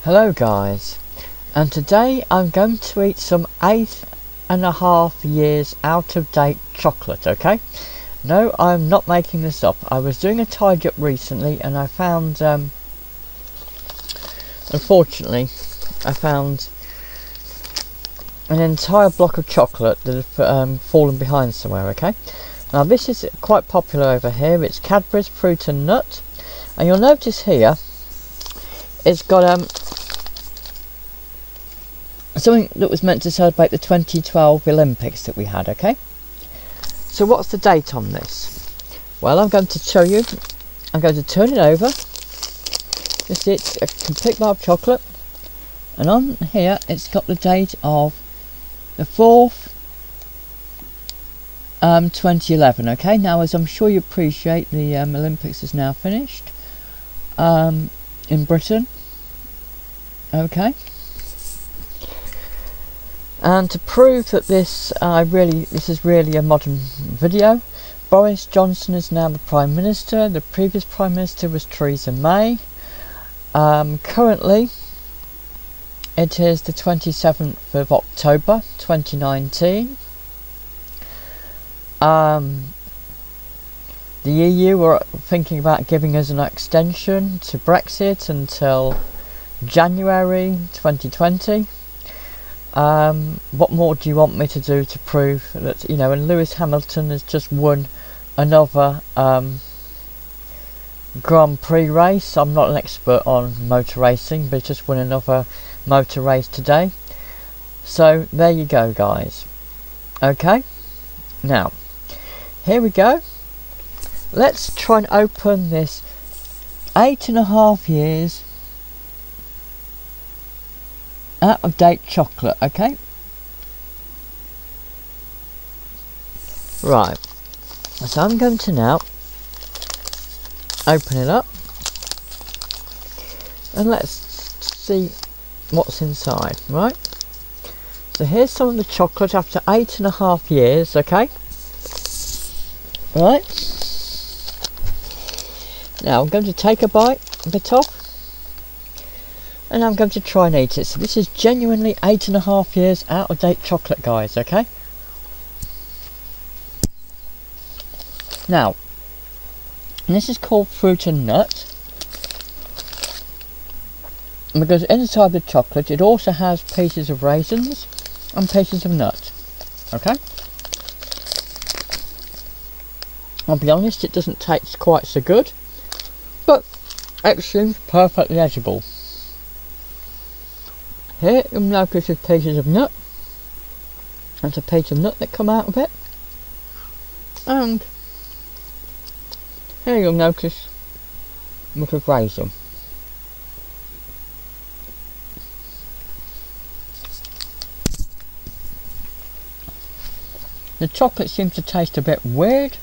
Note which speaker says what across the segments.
Speaker 1: Hello guys, and today I'm going to eat some 8.5 years out of date chocolate, okay? No, I'm not making this up. I was doing a tidy up recently and I found, unfortunately, I found an entire block of chocolate that had fallen behind somewhere, okay? Now this is quite popular over here. It's Cadbury's Fruit and Nut, and you'll notice here it's got something that was meant to celebrate the 2012 Olympics that we had, okay? So what's the date on this? Well, I'm going to show you. I'm going to turn it over. You see, it's a complete bar of chocolate, and on here it's got the date of the 4th 2011, okay? Now, as I'm sure you appreciate, the Olympics is now finished in Britain, okay? And to prove that this is really a modern video, Boris Johnson is now the Prime Minister. The previous Prime Minister was Theresa May. Currently, it is the 27th of October 2019. The EU were thinking about giving us an extension to Brexit until January 2020. What more do you want me to do to prove that, you know, and Lewis Hamilton has just won another Grand Prix race. I'm not an expert on motor racing, but he's just won another motor race today. So there you go, guys. Okay, now here we go. Let's try and open this 8.5 years out of date chocolate, okay? Right, so I'm going to now open it up and let's see what's inside, right? So here's some of the chocolate after 8.5 years, okay? Right, now I'm going to take a bit off, and I'm going to try and eat it. So this is genuinely 8.5 years out of date chocolate, guys, okay? Now, this is called Fruit and Nut, because inside the chocolate it also has pieces of raisins and pieces of nut, okay? I'll be honest, it doesn't taste quite so good, but it seems perfectly edible. Here you'll notice there's pieces of nut. That's a piece of nut that come out of it. And here you'll notice a bit of raisin. The chocolate seems to taste a bit weird.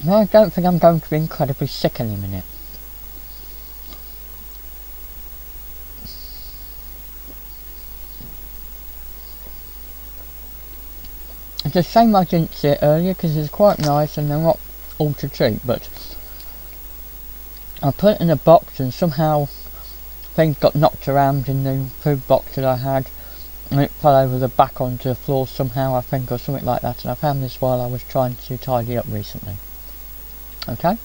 Speaker 1: I don't think I'm going to be incredibly sick in a minute. It's a shame I didn't see it earlier, because it's quite nice and they're not ultra cheap, but I put it in a box and somehow things got knocked around in the food box that I had, and it fell over the back onto the floor somehow, I think, or something like that, and I found this while I was trying to tidy up recently. Okay?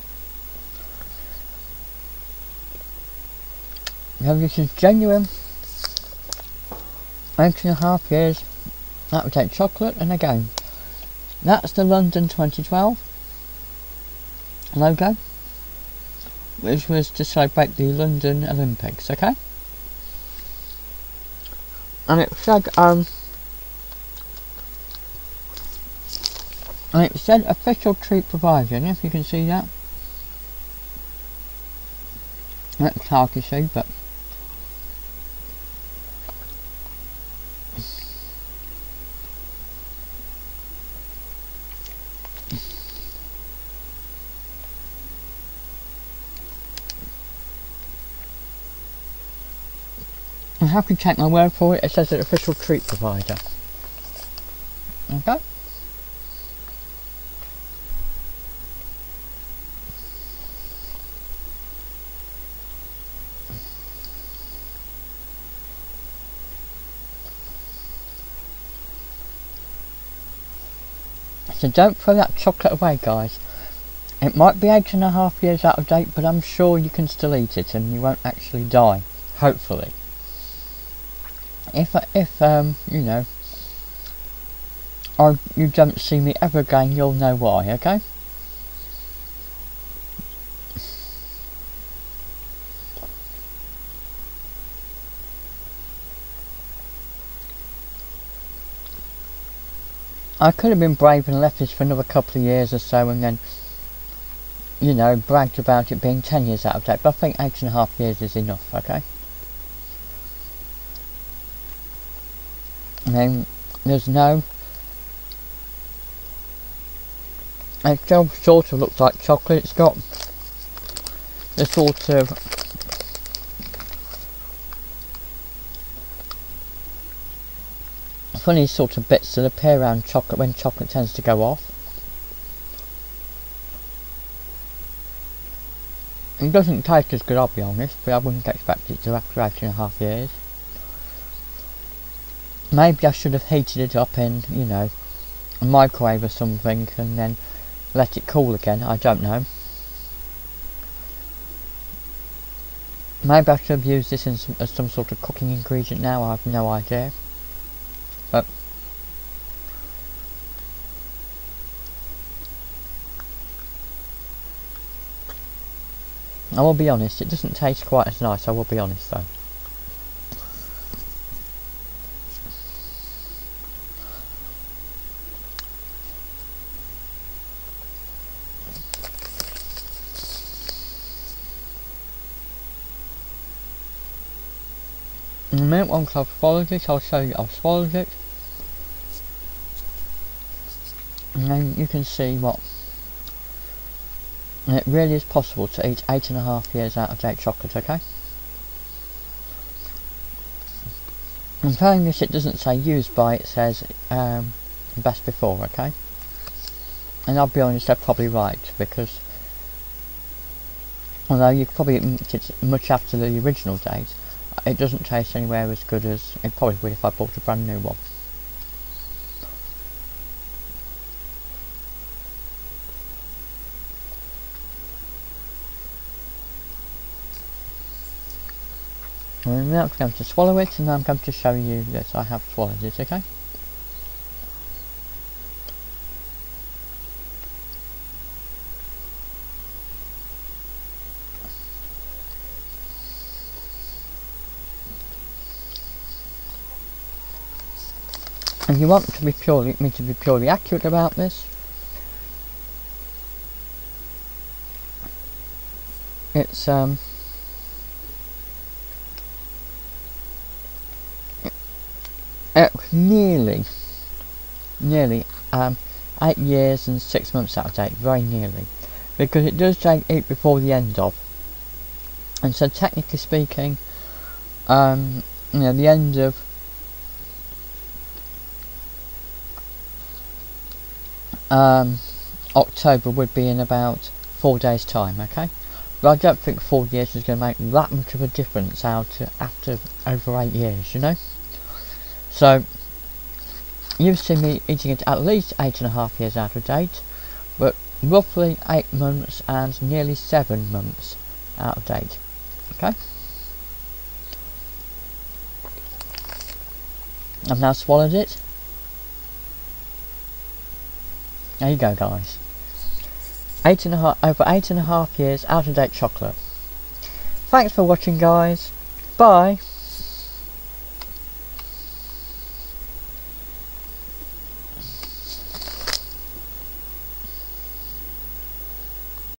Speaker 1: Now this is genuine 8.5 years out of date chocolate, and again, that's the London 2012 logo, which was to celebrate the London Olympics, okay? And it said official treat provider, and if you can see that, that's hard to see, but I'm happy to take my word for it. It says an official treat provider. Okay. So don't throw that chocolate away, guys. It might be 8.5 years out of date, but I'm sure you can still eat it and you won't actually die. Hopefully. If you know, or you don't see me ever again, you'll know why, okay? I could have been brave and left this for another couple of years or so and then, you know, bragged about it being 10 years out of date, but I think 8.5 years is enough, okay? And then there's no... It still sort of looks like chocolate. It's got the sort of funny sort of bits that appear around chocolate when chocolate tends to go off. It doesn't taste as good, I'll be honest, but I wouldn't expect it to after 8.5 years. Maybe I should have heated it up in, you know, a microwave or something and then let it cool again, I don't know. Maybe I should have used this as some sort of cooking ingredient now, I have no idea. But I will be honest, it doesn't taste quite as nice, I will be honest though. In a minute, once I've swallowed it, I'll show you I've swallowed it. And then you can see what... And it really is possible to eat 8.5 years out of date chocolate, okay? I'm telling this, it doesn't say used by, it says best before, okay? And I'll be honest, they're probably right, because although you could probably eat it much after the original date, it doesn't taste anywhere as good as it probably would if I bought a brand new one. I'm now going to swallow it, and I'm going to show you that I have swallowed it, okay? And you want to be me to be purely accurate about this, it's nearly 8 years and 6 months out of date, very nearly, because it does say eat before the end of, and so technically speaking, you know, the end of October would be in about 4 days time, okay? But I don't think 4 years is going to make that much of a difference after over 8 years, you know? So, you've seen me eating it at least 8.5 years out of date, but roughly 8 months and nearly 7 months out of date, okay? I've now swallowed it. There you go, guys. Over 8.5 years out of date chocolate. Thanks for watching, guys. Bye.